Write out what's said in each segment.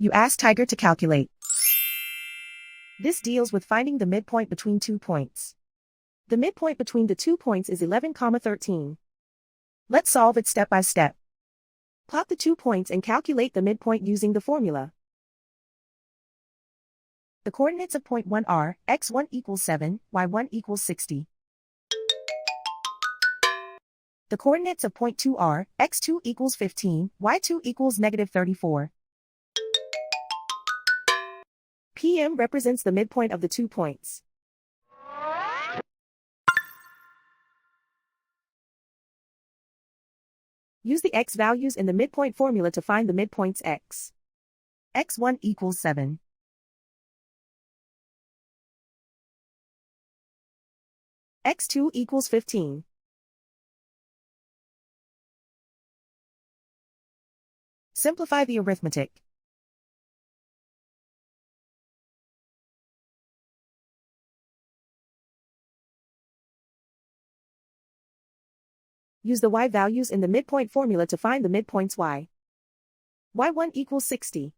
You ask Tiger to calculate. This deals with finding the midpoint between 2 points. The midpoint between the 2 points is 11, 13. Let's solve it step by step. Plot the 2 points and calculate the midpoint using the formula. The coordinates of point 1 are x1 equals 7, y1 equals 60. The coordinates of point 2 are x2 equals 15, y2 equals negative 34. PM represents the midpoint of the 2 points. Use the x values in the midpoint formula to find the midpoints x. x1 equals 7. x2 equals 15. Simplify the arithmetic. Use the y values in the midpoint formula to find the midpoints y. y1 equals 60.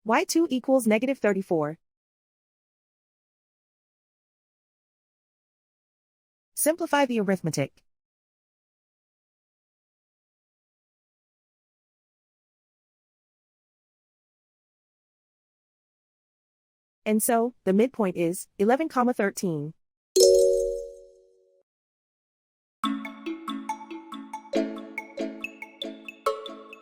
y2 equals negative 34. Simplify the arithmetic. And so, the midpoint is 11, 13.